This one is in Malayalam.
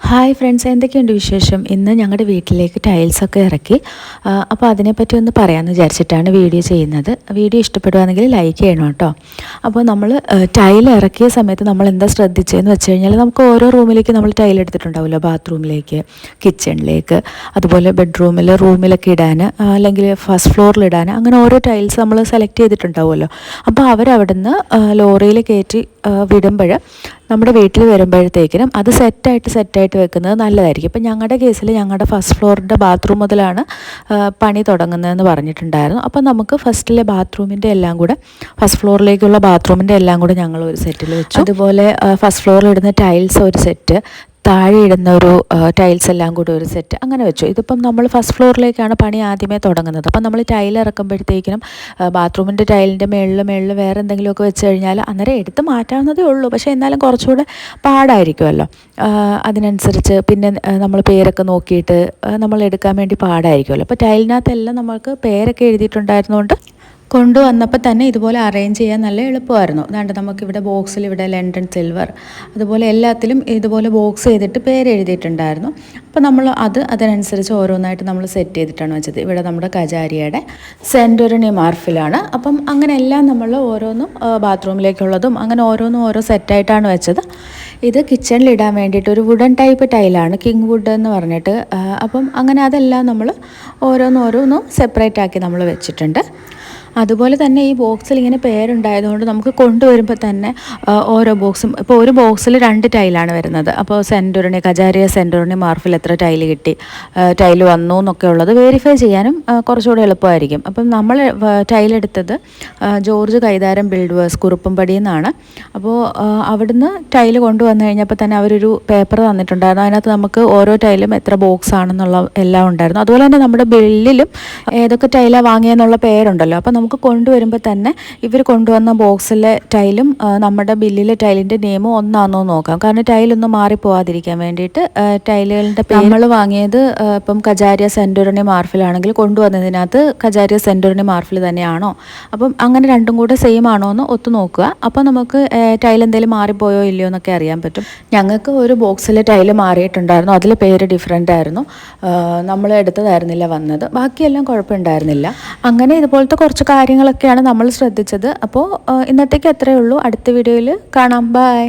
ഹായ് ഫ്രണ്ട്സ്, എന്തൊക്കെയുണ്ട് വിശേഷം? ഇന്ന് ഞങ്ങളുടെ വീട്ടിലേക്ക് ടൈൽസൊക്കെ ഇറക്കി. അപ്പോൾ അതിനെപ്പറ്റി ഒന്ന് പറയാമെന്ന് വിചാരിച്ചിട്ടാണ് വീഡിയോ ചെയ്യുന്നത്. വീഡിയോ ഇഷ്ടപ്പെടുകയാണെങ്കിൽ ലൈക്ക് ചെയ്യണം കേട്ടോ. അപ്പോൾ നമ്മൾ ടൈൽ ഇറക്കിയ സമയത്ത് നമ്മൾ എന്താ ശ്രദ്ധിച്ചതെന്ന് വെച്ച് കഴിഞ്ഞാൽ, നമുക്ക് ഓരോ റൂമിലേക്ക് നമ്മൾ ടൈൽ എടുത്തിട്ടുണ്ടാവുമല്ലോ. ബാത്റൂമിലേക്ക്, കിച്ചണിലേക്ക്, അതുപോലെ ബെഡ്റൂമിൽ, റൂമിലൊക്കെ ഇടാൻ, അല്ലെങ്കിൽ ഫസ്റ്റ് ഫ്ലോറിൽ ഇടാൻ, അങ്ങനെ ഓരോ ടൈൽസ് നമ്മൾ സെലക്ട് ചെയ്തിട്ടുണ്ടാവുമല്ലോ. അപ്പോൾ അവരവിടുന്ന് ലോറിയിൽ കയറ്റി വിടുമ്പോൾ നമ്മുടെ വീട്ടിൽ വരുമ്പോഴത്തേക്കിനും അത് സെറ്റായിട്ട് വെക്കുന്നത് നല്ലതായിരിക്കും. ഇപ്പം ഞങ്ങളുടെ കേസിൽ ഞങ്ങളുടെ ഫസ്റ്റ് ഫ്ലോറിൻ്റെ ബാത്റൂം മുതലാണ് പണി തുടങ്ങുന്നതെന്ന് പറഞ്ഞിട്ടുണ്ടായിരുന്നു. അപ്പം നമുക്ക് ഫസ്റ്റിലെ ബാത്റൂമിൻ്റെ എല്ലാം കൂടെ, ഫസ്റ്റ് ഫ്ലോറിലേക്കുള്ള ബാത്റൂമിൻ്റെ എല്ലാം കൂടെ ഞങ്ങൾ ഒരു സെറ്റിൽ വെച്ചു. അതുപോലെ ഫസ്റ്റ് ഫ്ലോറിൽ ഇടുന്ന ടൈൽസ് ഒരു സെറ്റ്, താഴെ ഇടുന്ന ഒരു ടൈൽസ് എല്ലാം കൂടി ഒരു സെറ്റ്, അങ്ങനെ വെച്ചു. ഇതിപ്പം നമ്മൾ ഫസ്റ്റ് ഫ്ലോറിലേക്കാണ് പണി ആദ്യമേ തുടങ്ങുന്നത്. അപ്പം നമ്മൾ ടൈൽ ഇറക്കുമ്പോഴത്തേക്കിനും ബാത്റൂമിൻ്റെ ടൈലിൻ്റെ മേളിൽ വേറെ എന്തെങ്കിലുമൊക്കെ വെച്ച് കഴിഞ്ഞാൽ അന്നേരം എടുത്ത് മാറ്റാവുന്നതേ ഉള്ളൂ. പക്ഷേ എന്നാലും കുറച്ചുകൂടെ പാടായിരിക്കുമല്ലോ. അതിനനുസരിച്ച് പിന്നെ നമ്മൾ പേരൊക്കെ നോക്കിയിട്ട് നമ്മൾ എടുക്കാൻ വേണ്ടി പാടായിരിക്കുമല്ലോ. അപ്പോൾ ടൈലിനകത്തെല്ലാം നമ്മൾക്ക് പേരൊക്കെ എഴുതിയിട്ടുണ്ടായിരുന്നുകൊണ്ട് കൊണ്ടുവന്നപ്പോൾ തന്നെ ഇതുപോലെ അറേഞ്ച് ചെയ്യാൻ നല്ല എളുപ്പമായിരുന്നു. അതുകൊണ്ട് നമുക്കിവിടെ ബോക്സിൽ ഇവിടെ ലണ്ടൻ സിൽവർ, അതുപോലെ എല്ലാത്തിലും ഇതുപോലെ ബോക്സ് ചെയ്തിട്ട് പേര് എഴുതിയിട്ടുണ്ടായിരുന്നു. അപ്പോൾ നമ്മൾ അതിനനുസരിച്ച് ഓരോന്നായിട്ട് നമ്മൾ സെറ്റ് ചെയ്തിട്ടാണ് വെച്ചത്. ഇവിടെ നമ്മുടെ കജാരിയുടെ സെൻറ്റോറിനി മാർഫിലാണ്. അപ്പം അങ്ങനെ എല്ലാം നമ്മൾ ഓരോന്നും ബാത്റൂമിലേക്കുള്ളതും അങ്ങനെ ഓരോന്നും ഓരോ സെറ്റായിട്ടാണ് വെച്ചത്. ഇത് കിച്ചണിൽ ഇടാൻ വേണ്ടിയിട്ട് ഒരു വുഡൻ ടൈപ്പ് ടൈലാണ്, കിങ് വുഡ് എന്ന് പറഞ്ഞിട്ട്. അപ്പം അങ്ങനെ അതെല്ലാം നമ്മൾ ഓരോന്നും സെപ്പറേറ്റ് ആക്കി നമ്മൾ വെച്ചിട്ടുണ്ട്. അതുപോലെ തന്നെ ഈ ബോക്സിൽ ഇങ്ങനെ പേരുണ്ടായതുകൊണ്ട് നമുക്ക് കൊണ്ടുവരുമ്പോൾ തന്നെ ഓരോ ബോക്സും, ഇപ്പോൾ ഒരു ബോക്സിൽ 2 ടൈലാണ് വരുന്നത്. അപ്പോൾ കജാരിയ സെൻറ്റോറിനി മാർഫിൽ എത്ര ടൈല് കിട്ടി, ടൈല് വന്നു എന്നൊക്കെ ഉള്ളത് വെരിഫൈ ചെയ്യാനും കുറച്ചുകൂടെ എളുപ്പമായിരിക്കും. അപ്പം നമ്മൾ ടൈലെടുത്തത് ജോർജ് കൈതാരം ബിൽഡേഴ്സ് കുറുപ്പുംപടിയിൽ നിന്നാണ്. അപ്പോൾ അവിടുന്ന് ടൈല് കൊണ്ടുവന്നു കഴിഞ്ഞപ്പോൾ തന്നെ അവരൊരു പേപ്പർ തന്നിട്ടുണ്ടായിരുന്നു. അതിനകത്ത് നമുക്ക് ഓരോ ടൈലും എത്ര ബോക്സ് ആണെന്നുള്ള എല്ലാം ഉണ്ടായിരുന്നു. അതുപോലെ തന്നെ നമ്മുടെ ബില്ലിലും ഏതൊക്കെ ടൈലാണ് വാങ്ങിയെന്നുള്ള പേരുണ്ടല്ലോ. അപ്പോൾ നമുക്ക് കൊണ്ടുവരുമ്പോൾ തന്നെ ഇവർ കൊണ്ടുവന്ന ബോക്സിലെ ടൈലും നമ്മുടെ ബില്ലിലെ ടൈലിൻ്റെ നെയിമും ഒന്നാണെന്നോ നോക്കാം. കാരണം ടൈലൊന്നും മാറിപ്പോവാതിരിക്കാൻ വേണ്ടിയിട്ട് ടൈലുകളുടെ നമ്മൾ വാങ്ങിയത് ഇപ്പം കജാരിയ സെൻറ്റോറിനി മാർഫിലാണെങ്കിൽ കൊണ്ടുവന്നതിനകത്ത് കജാരിയ സെൻറ്റോറിനി മാർഫിൽ തന്നെയാണോ, അപ്പം അങ്ങനെ രണ്ടും കൂടെ സെയിം ആണോ എന്ന് ഒത്തു നോക്കുക. അപ്പോൾ നമുക്ക് ടൈൽ എന്തെങ്കിലും മാറിപ്പോയോ ഇല്ലയോ എന്നൊക്കെ അറിയാൻ പറ്റും. ഞങ്ങൾക്ക് ഒരു ബോക്സിലെ ടൈല് മാറിയിട്ടുണ്ടായിരുന്നു. അതിൽ പേര് ഡിഫറെൻ്റ് ആയിരുന്നു, നമ്മൾ എടുത്തതായിരുന്നില്ല വന്നത്. ബാക്കിയെല്ലാം കുഴപ്പമുണ്ടായിരുന്നില്ല. അങ്ങനെ ഇതുപോലത്തെ കുറച്ച് കാര്യങ്ങളൊക്കെയാണ് നമ്മൾ ശ്രദ്ധിച്ചത്. അപ്പോൾ ഇന്നത്തേക്ക് അത്രയേ ഉള്ളൂ. അടുത്ത വീഡിയോയിൽ കാണാം. ബൈ.